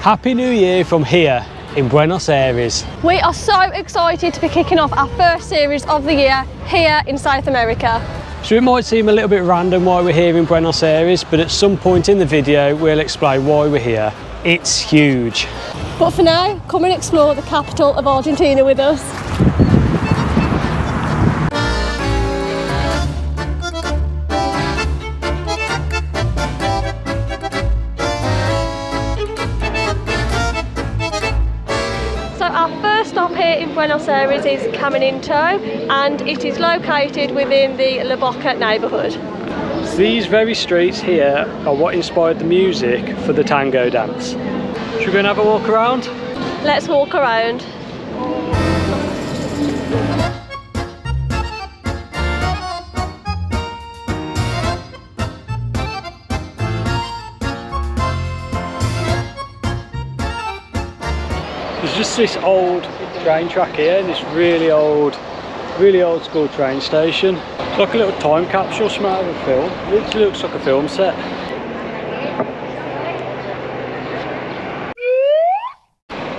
Happy New Year from here in Buenos Aires. We are so excited to be kicking off our first series of the year here in South America. So it might seem a little bit random why we're here in Buenos Aires, but at some point in the video we'll explain why we're here. It's huge. But for now, come and explore the capital of Argentina with us. Here in Buenos Aires is Caminito, and it is located within the Boca neighbourhood. So these very streets here are what inspired the music for the tango dance. Should we go and have a walk around? Let's walk around. There's just this old train track here and this really old school train station. It's like a little time capsule from out of a film. It literally looks like a film set.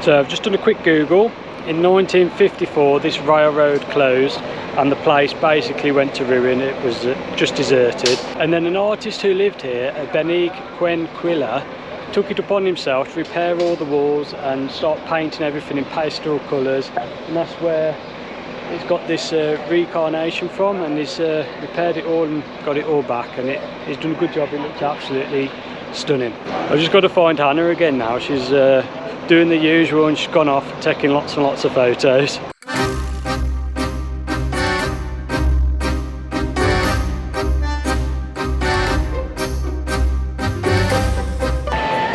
So I've just done a quick Google. In 1954 this railroad closed and the place basically went to ruin. It was just deserted. And then an artist who lived here, Benny Quenquilla, took it upon himself to repair all the walls and start painting everything in pastel colours, and that's where it's got this reincarnation from, and he's repaired it all and got it all back, and he's done a good job. It looks absolutely stunning. I've just got to find Hannah again now. She's doing the usual and she's gone off taking lots and lots of photos.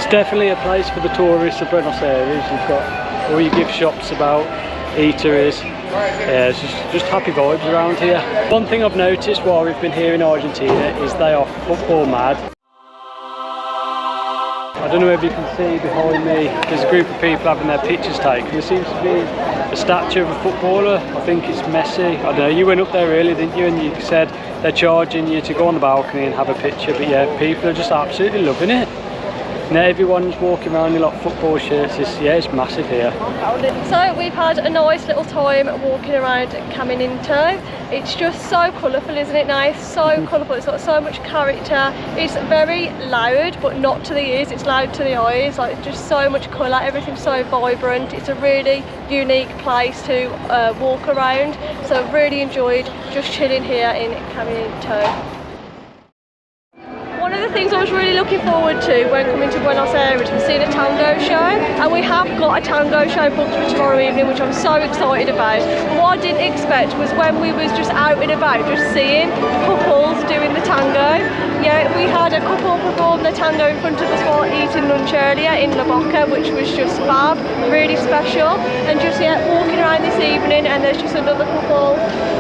Definitely a place for the tourists of Buenos Aires. You've got all your gift shops about, eateries. Yeah, it's just happy vibes around here. One thing I've noticed while we've been here in Argentina is they are football mad. I don't know if you can see behind me, there's a group of people having their pictures taken. There seems to be a statue of a footballer. I think it's Messi. I don't know, you went up there earlier, didn't you? And you said they're charging you to go on the balcony and have a picture. But yeah, people are just absolutely loving it. Now everyone's walking around in like football shirts. It's massive here. So we've had a nice little time walking around Caminito. It's just so colourful, isn't it? Nice, so colourful. It's got so much character. It's very loud, but not to the ears. It's loud to the eyes. Like just so much colour. Everything's so vibrant. It's a really unique place to walk around. So I've really enjoyed just chilling here in Caminito. One of the things I was really looking forward to when coming to Buenos Aires was seeing a tango show, and we have got a tango show booked for tomorrow evening, which I'm so excited about. But what I didn't expect was when we was just out and about, just seeing couples doing the tango. Yeah, we had a couple perform the tango in front of us while eating lunch earlier in La Boca, which was just fab, really special. And just walking around this evening, and there's just another couple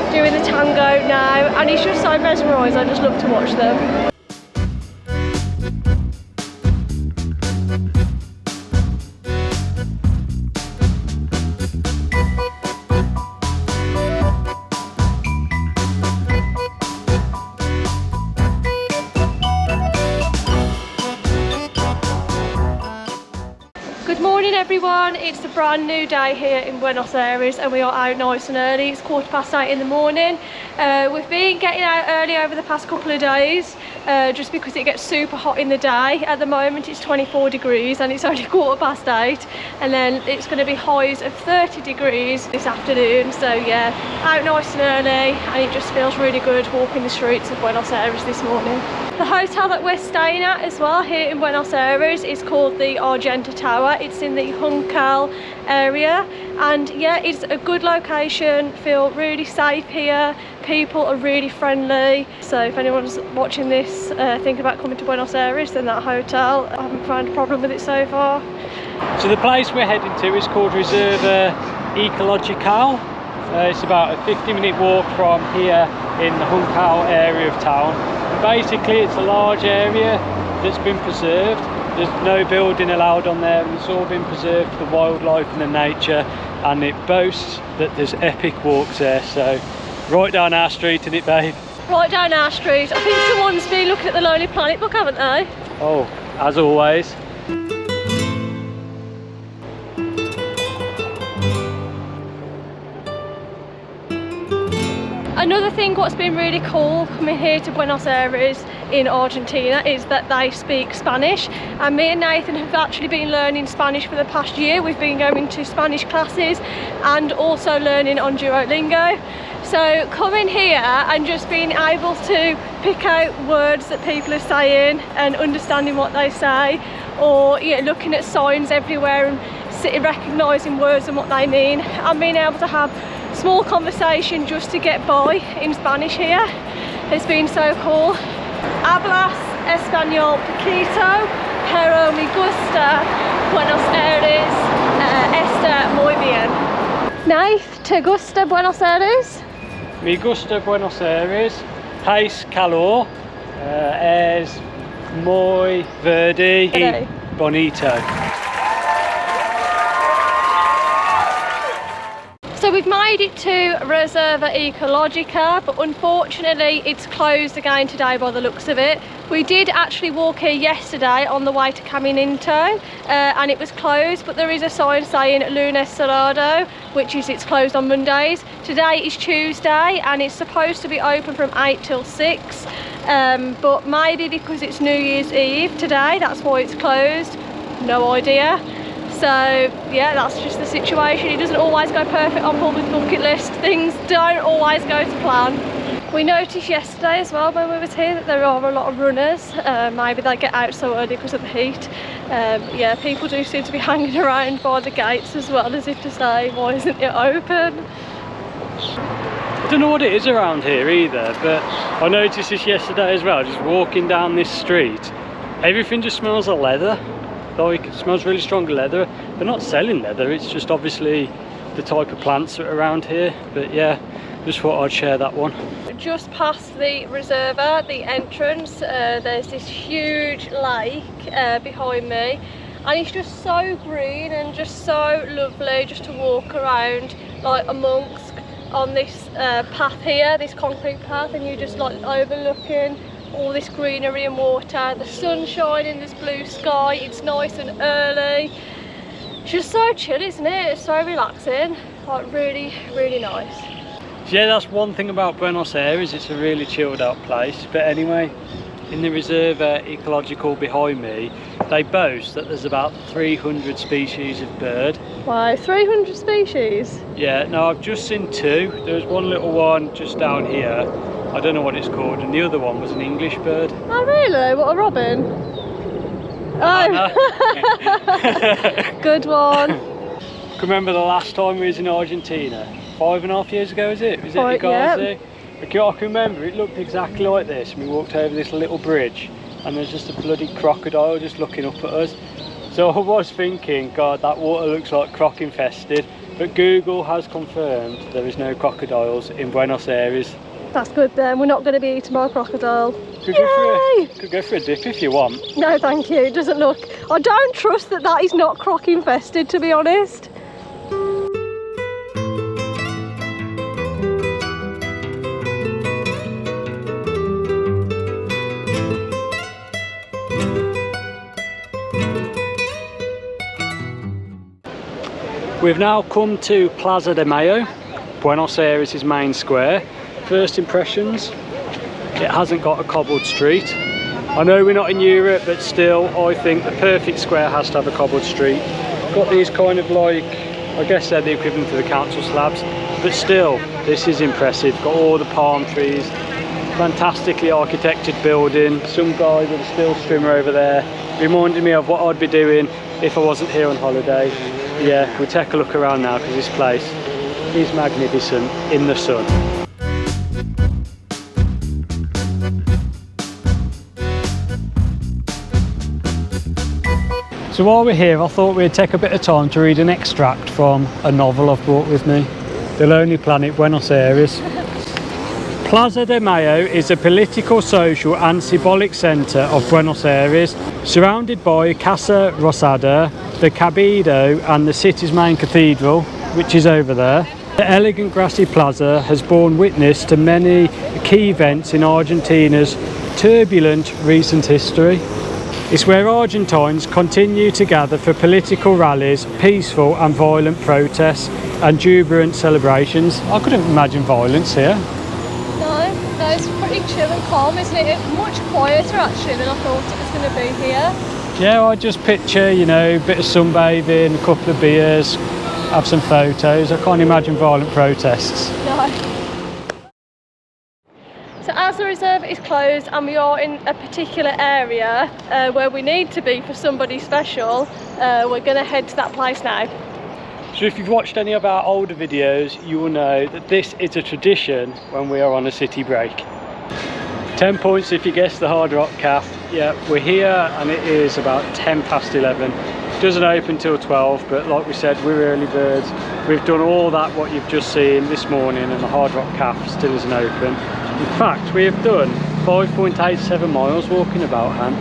doing the tango now, and it's just so mesmerised. I just love to watch them. Good morning everyone, it's a brand new day here in Buenos Aires and we are out nice and early. It's 8:15 in the morning. We've been getting out early over the past couple of days just because it gets super hot in the day. At the moment it's 24 degrees and it's only 8:15, and then it's going to be highs of 30 degrees this afternoon. So yeah, out nice and early, and it just feels really good walking the streets of Buenos Aires this morning. The hotel that we're staying at as well here in Buenos Aires is called the Argenta Tower. It's in the Juncal area, and yeah, it's a good location. Feel really safe here. People are really friendly. So if anyone's watching this thinking about coming to Buenos Aires, then that hotel, I haven't found a problem with it so far. So the place we're heading to is called Reserva Ecological. It's about a 50-minute walk from here in the Juncal area of town. And basically it's a large area that's been preserved. There's no building allowed on there, and it's all been preserved for the wildlife and the nature, and it boasts that there's epic walks there. So right down our street, isn't it, babe? Right down our street. I think someone's been looking at the Lonely Planet book, haven't they? Oh, as always. Another thing what's been really cool coming here to Buenos Aires in Argentina is that they speak Spanish, and me and Nathan have actually been learning Spanish for the past year. We've been going to Spanish classes and also learning on Duolingo. So coming here and just being able to pick out words that people are saying and understanding what they say, or looking at signs everywhere and recognising words and what they mean, and being able to have small conversation just to get by in Spanish here has been so cool. Hablas español poquito, pero me gusta Buenos Aires, está muy bien. Nath, ¿te gusta Buenos Aires? Me gusta Buenos Aires, hace calor, es muy verde y bonito. So we've made it to Reserva Ecologica, but unfortunately it's closed again today by the looks of it. We did actually walk here yesterday on the way to Caminito, and it was closed, but there is a sign saying lunes cerrado, which is it's closed on Mondays. Today is Tuesday and it's supposed to be open from 8 till 6, but maybe because it's New Year's Eve today, that's why it's closed. No idea. So yeah, that's just the situation. It doesn't always go perfect on public bucket list. Things don't always go to plan. We noticed yesterday as well when we were here that there are a lot of runners. Maybe they get out so early because of the heat. Yeah, people do seem to be hanging around by the gates as well, as if to say, why isn't it open? I don't know what it is around here either, but I noticed this yesterday as well, just walking down this street. Everything just smells of leather. Like, it smells really strong of leather. They're not selling leather, it's just obviously the type of plants that are around here. But yeah, just thought I'd share that one. Just past the Reserva, the entrance, there's this huge lake behind me, and it's just so green and just so lovely just to walk around like amongst on this path here, this concrete path, and you're just like overlooking all this greenery and water, the sun shining, this blue sky, it's nice and early. It's just so chill, isn't it? It's so relaxing, like really, really nice. Yeah, that's one thing about Buenos Aires, it's a really chilled out place. But anyway, in the Reserva Ecological behind me, they boast that there's about 300 species of bird. Wow, 300 species? Yeah, no, I've just seen two. There's one little one just down here, I don't know what it's called, and the other one was an English bird. Oh really? What, a robin? Oh, good one. Can remember the last time we was in Argentina? 5.5 years ago, is it? Was it Ecologica? Yeah. I can remember it looked exactly like this. We walked over this little bridge and there's just a bloody crocodile just looking up at us. So I was thinking, God, that water looks like croc infested. But Google has confirmed there is no crocodiles in Buenos Aires. That's good then, we're not going to be eaten by a crocodile. Could go for a dip if you want. No thank you, it doesn't look... I don't trust that that is not croc infested, to be honest. We've now come to Plaza De Mayo, Buenos Aires' main square. First impressions, it hasn't got a cobbled street. I know we're not in Europe, but still I think the perfect square has to have a cobbled street. Got these kind of like, I guess they're the equivalent to the council slabs, but still this is impressive. Got all the palm trees, fantastically architected building, some guy with a steel strimmer over there, reminding me of what I'd be doing if I wasn't here on holiday. Yeah, we'll take a look around now because this place is magnificent in the sun. So while we're here, I thought we'd take a bit of time to read an extract from a novel I've brought with me, The Lonely Planet, Buenos Aires. Plaza de Mayo is a political, social and symbolic centre of Buenos Aires, surrounded by Casa Rosada, the Caminito and the city's main cathedral, which is over there. The elegant grassy plaza has borne witness to many key events in Argentina's turbulent recent history. It's where Argentines continue to gather for political rallies, peaceful and violent protests and jubilant celebrations. I couldn't imagine violence here. it's pretty chill and calm, isn't it? It's much quieter actually than I thought it was going to be here. Yeah, I just picture, you know, a bit of sunbathing, a couple of beers, have some photos. I can't imagine violent protests. No. So as the reserve is closed and we are in a particular area where we need to be for somebody special, we're going to head to that place now. So if you've watched any of our older videos, you will know that this is a tradition when we are on a city break. 10 points if you guess the Hard Rock Cafe. Yeah, we're here and it is about 10 past 11. It doesn't open till 12, but like we said, we're early birds. We've done all that what you've just seen this morning, and the Hard Rock Cafe still isn't open. In fact, we have done 5.87 miles walking about, Han.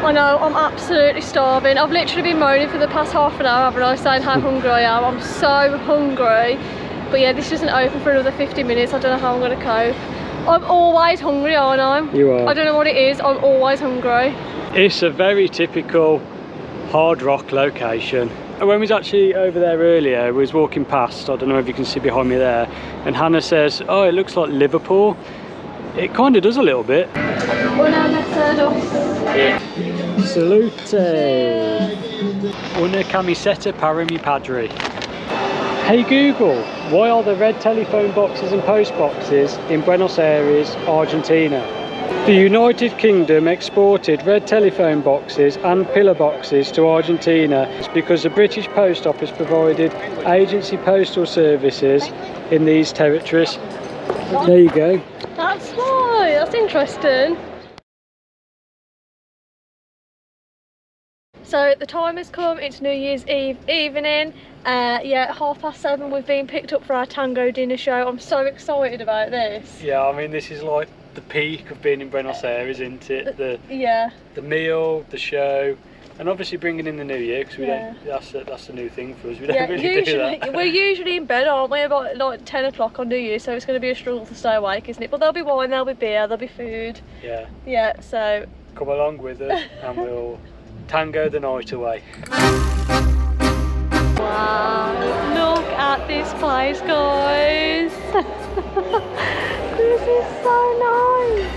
I know, I'm absolutely starving. I've literally been moaning for the past half an hour, haven't I, saying how hungry I am. I'm so hungry. But yeah, this isn't open for another 50 minutes. I don't know how I'm going to cope. I'm always hungry, aren't I? You are. I don't know what it is, I'm always hungry. It's a very typical Hard Rock location. When we was actually over there earlier, we was walking past, I don't know if you can see behind me there, and Hannah says, oh, it looks like Liverpool. It kind of does a little bit. Salute! Una camiseta para mi padre. Hey Google, why are there red telephone boxes and post boxes in Buenos Aires, Argentina? The United Kingdom exported red telephone boxes and pillar boxes to Argentina because the British Post Office provided agency postal services in these territories. There you go. That's why, that's interesting. So the time has come, it's New Year's Eve evening. Yeah, 7:30 we've been picked up for our tango dinner show. I'm so excited about this. Yeah, I mean this is like the peak of being in Buenos Aires, isn't it? The meal, the show, and obviously bringing in the new year, because we don't. That's a new thing for us. We don't really do that. We're usually in bed, aren't we? About like 10 o'clock on New Year, so it's going to be a struggle to stay awake, isn't it? But there'll be wine, there'll be beer, there'll be food. Yeah. Yeah. So come along with us, and we'll tango the night away. Wow! Look at this place, guys. This is so nice.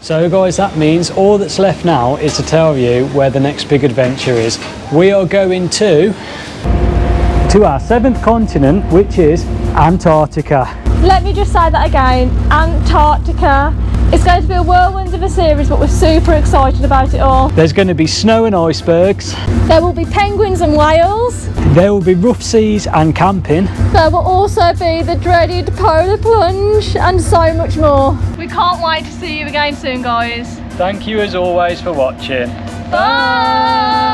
So guys, that means all that's left now is to tell you where the next big adventure is. We are going to our 7th continent, which is Antarctica. Let me just say that again, Antarctica. It's going to be a whirlwind of a series, but we're super excited about it all. There's going to be snow and icebergs. There will be penguins and whales. There will be rough seas and camping. There will also be the dreaded polar plunge and so much more. We can't wait to see you again soon, guys. Thank you as always for watching. Bye!